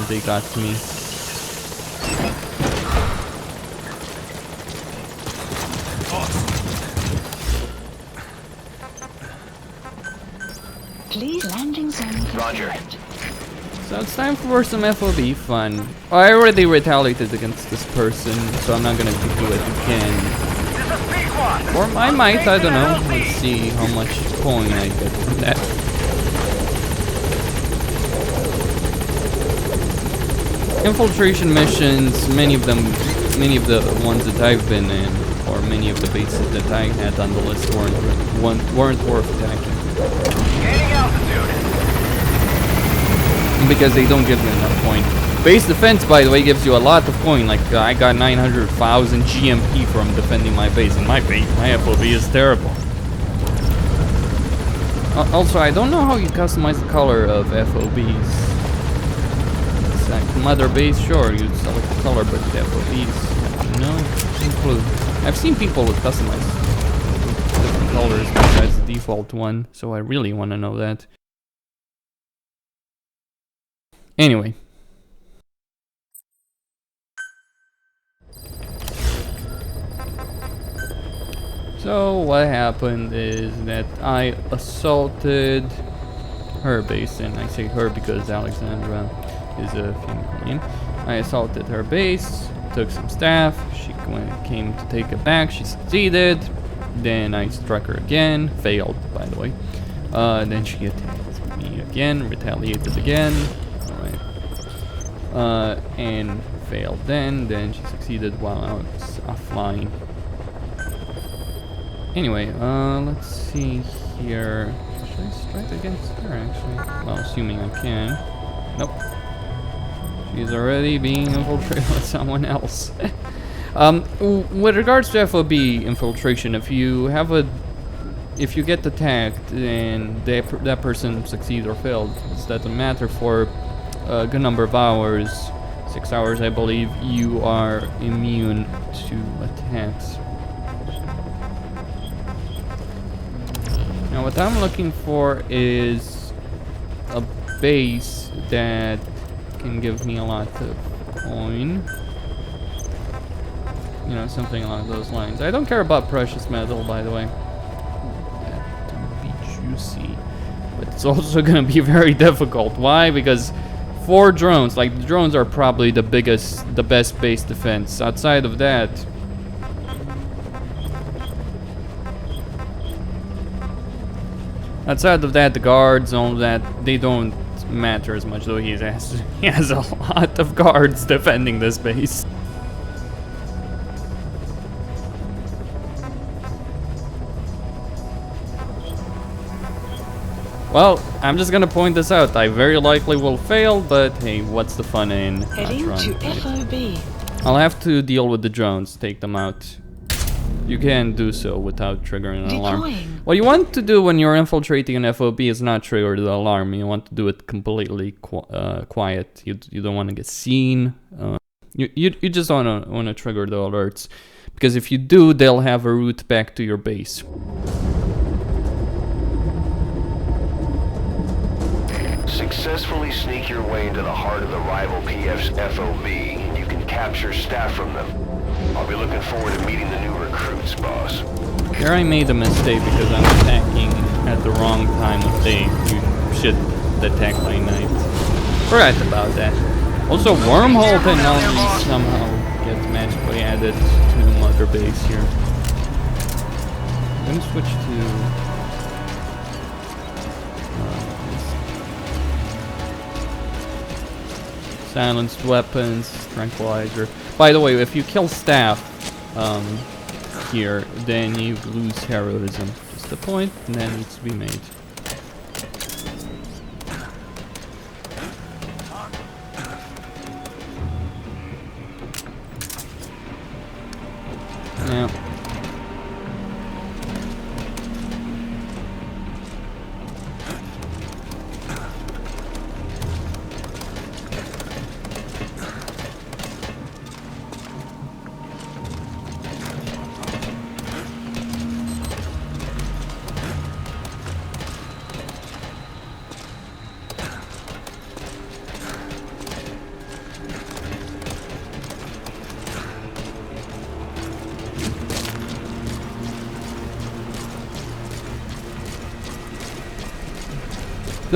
they got to me. Please landing zone confirmed. So it's time for some FOB fun. I already retaliated against this person, so I'm not gonna do it again. Or I might, I don't know. Let's see how much coin I get from that. Infiltration missions, many of the ones that I've been in, or many of the bases that I had on the list weren't worth attacking. Gaining altitude. Because they don't give you enough coin. Base defense, by the way, gives you a lot of coin. Like I got 900,000 GMP from defending my base, and my FOB is terrible. Also, I don't know how you customize the color of FOBs. It's like mother base, sure, you select the color, but the FOBs, no clue. I've seen people with customize different colors besides the default one, so I really want to know that. Anyway. So what happened is that I assaulted her base, and I say her because Alexandra is a female name. I assaulted her base, took some staff, she came to take it back, she succeeded, then I struck her again, failed by the way, then she attacked me again, retaliated again, alright, and failed then she succeeded while I was offline. Anyway, let's see here. Should I strike against her, actually? Well, assuming I can. Nope. She's already being infiltrated with someone else. With regards to FOB infiltration, if you get attacked and that person succeeds or failed, it doesn't matter for a good number of hours, 6 hours I believe, you are immune to attacks. Now what I'm looking for is a base that can give me a lot of coin. You know, something along those lines. I don't care about precious metal, by the way. That would be juicy. But it's also gonna be very difficult. Why? Because 4 drones, like the drones are probably the best base defense. Outside of that, the guards, all of that, they don't matter as much, though he has a lot of guards defending this base. Well, I'm just gonna point this out. I very likely will fail, but hey, what's the fun in heading to FOB. I'll have to deal with the drones, take them out. You can do so without triggering an alarm. What you want to do when you're infiltrating an FOB is not trigger the alarm. You want to do it completely quiet. You don't want to get seen. You just want to trigger the alerts, because if you do, they'll have a route back to your base. Successfully sneak your way into the heart of the rival PF's FOB, and you can capture staff from them. I'll be looking forward to meeting the new recruits, boss. Here I made a mistake because I'm attacking at the wrong time of day. You should attack by night. Forgot about that. Also, wormhole technology somehow gets magically added to Mother Base here. I'm gonna switch to silenced weapons, tranquilizer. By the way, if you kill staff here, then you lose heroism. Just the point, and that needs to be made. Yeah.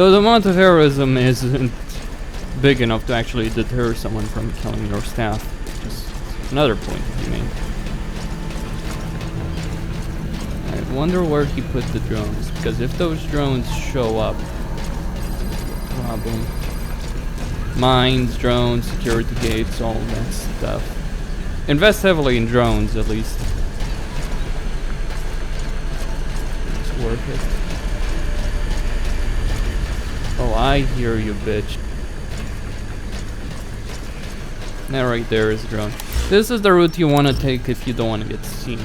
Though the amount of heroism isn't big enough to actually deter someone from killing your staff. Just another point to be made. I wonder where he put the drones, because if those drones show up, problem. Mines, drones, security gates, all that stuff. Invest heavily in drones, at least. It's worth it. Oh, I hear you, bitch. That right there is a drone. This is the route you want to take if you don't want to get seen.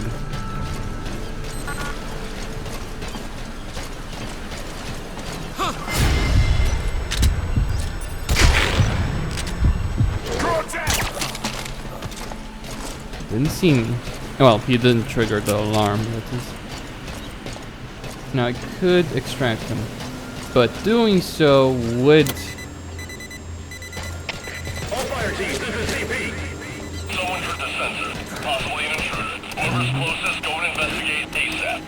Didn't see me. Well, he didn't trigger the alarm. That is. Now I could extract him, but doing so would. All fire teams, this is CP. Someone hurt the sensor, possibly an intruder. Whoever's closest, go and investigate ASAP.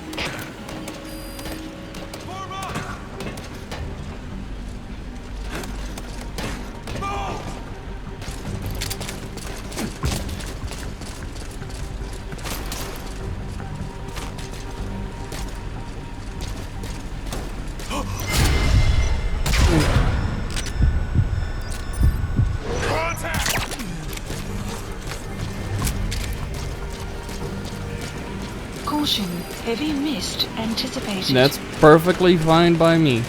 Caution, heavy mist anticipated. That's perfectly fine by me.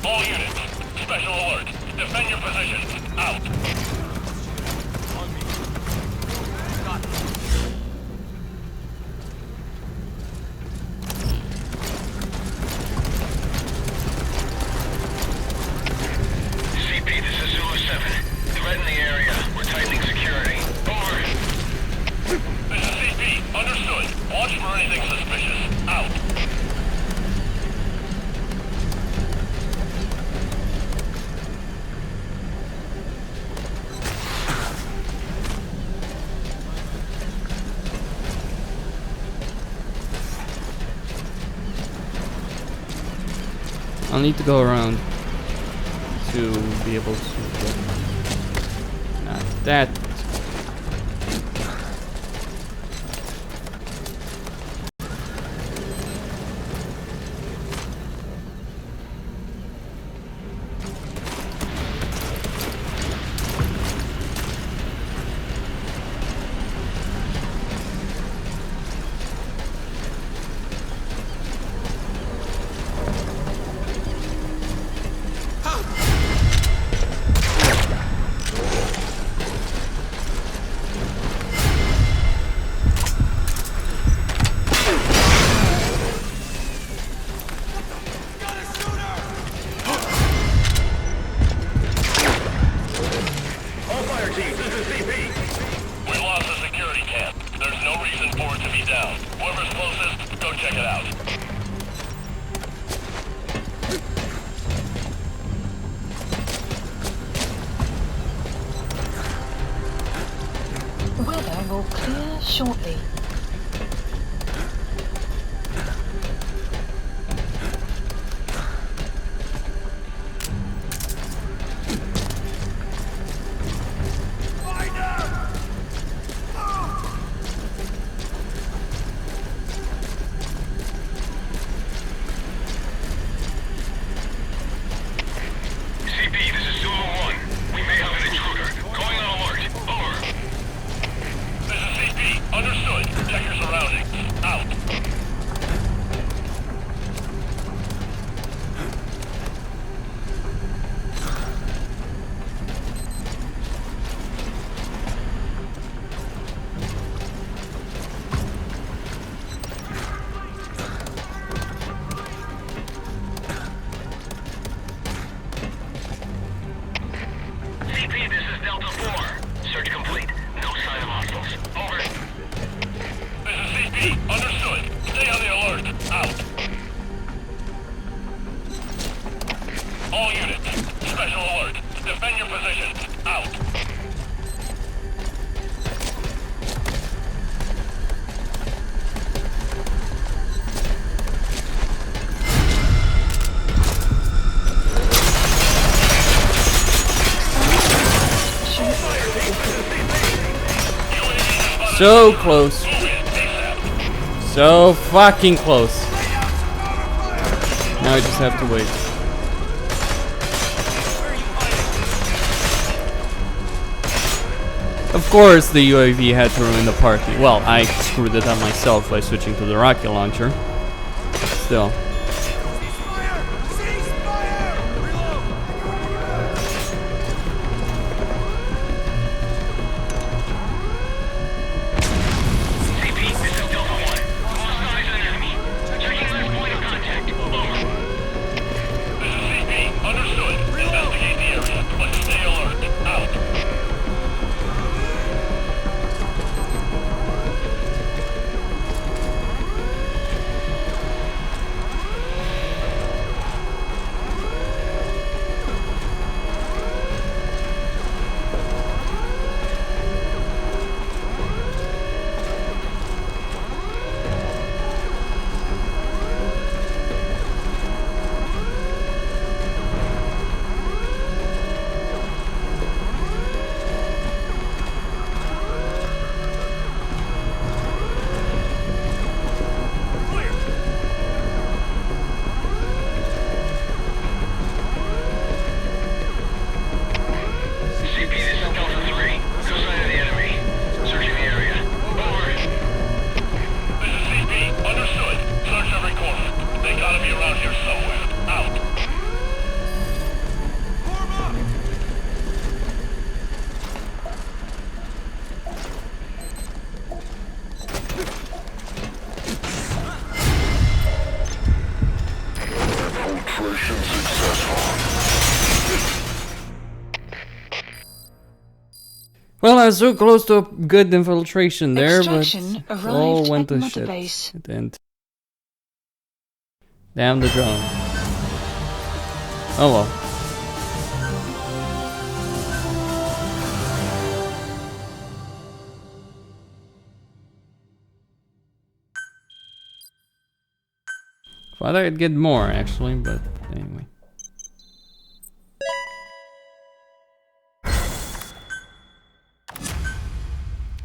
All units, special alert. Defend your positions. Out. CP, this is Zulu 7. Threat in the area. We're tightening security. Over. This is CP. Understood. Watch for anything suspicious. Out. I'll need to go around to be able to get not that. All fire teams, this is CP. We lost the security camp. There's no reason for it to be down. Whoever's closest, go check it out. Weather will clear shortly. CP, this is Zulu 1. We may have an intruder. Going on alert. Over. This is CP. Understood. So close. So fucking close. Now I just have to wait. Of course, the UAV had to ruin the party. Well, I screwed it up myself by switching to the rocket launcher. Still. Well, I was so close to a good infiltration there, but it all went to shit. It didn't. Damn the drone. Oh well. Thought I'd get more actually, but anyway.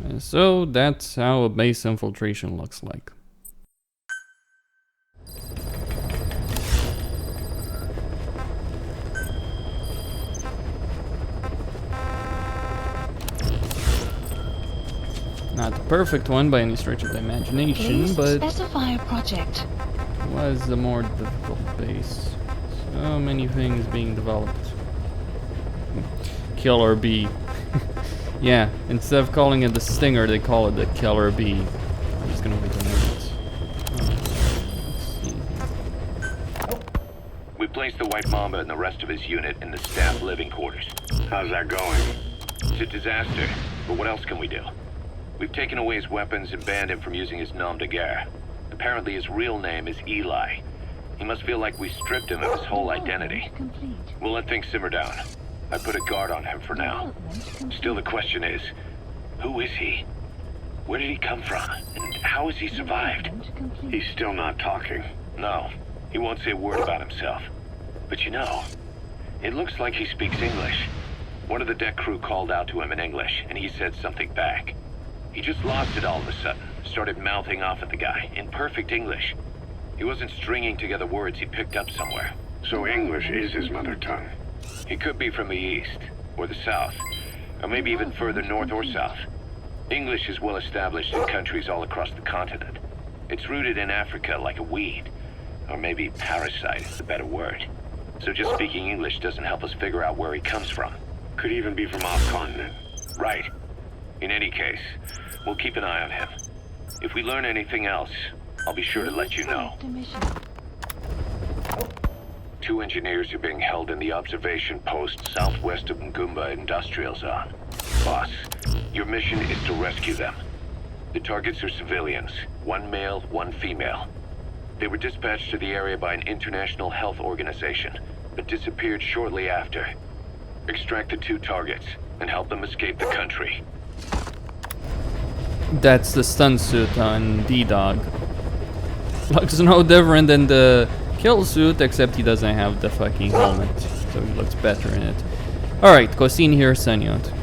And so that's how a base infiltration looks like. Not the perfect one by any stretch of the imagination, Please but specify a project. It was a more difficult base. So many things being developed. Killer bee. Yeah, instead of calling it the Stinger, they call it the Killer bee. I'm just gonna wait a minute. We placed the White Mamba and the rest of his unit in the staff living quarters. How's that going? It's a disaster, but what else can we do? We've taken away his weapons and banned him from using his nom de guerre. Apparently his real name is Eli. He must feel like we stripped him of his whole identity. We'll let things simmer down. I put a guard on him for now. Still the question is, who is he? Where did he come from? And how has he survived? He's still not talking. No, he won't say a word about himself. But you know, it looks like he speaks English. One of the deck crew called out to him in English, and he said something back. He just lost it all of a sudden, started mouthing off at the guy in perfect English. He wasn't stringing together words he picked up somewhere. So English is his mother tongue? He could be from the east, or the south, or maybe even further north or south. English is well established in countries all across the continent. It's rooted in Africa like a weed, or maybe parasite is the better word. So just speaking English doesn't help us figure out where he comes from. Could even be from off-continent. Right. In any case, we'll keep an eye on him. If we learn anything else, I'll be sure to let you know. 2 engineers are being held in the observation post southwest of Ngumba Industrial Zone. Boss, your mission is to rescue them. The targets are civilians, 1 male, 1 female. They were dispatched to the area by an international health organization, but disappeared shortly after. Extract the 2 targets and help them escape the country. That's the stun suit on D-Dog. Looks no different than the kill suit, except he doesn't have the fucking helmet, so he looks better in it. Alright, Costin here, Senyot.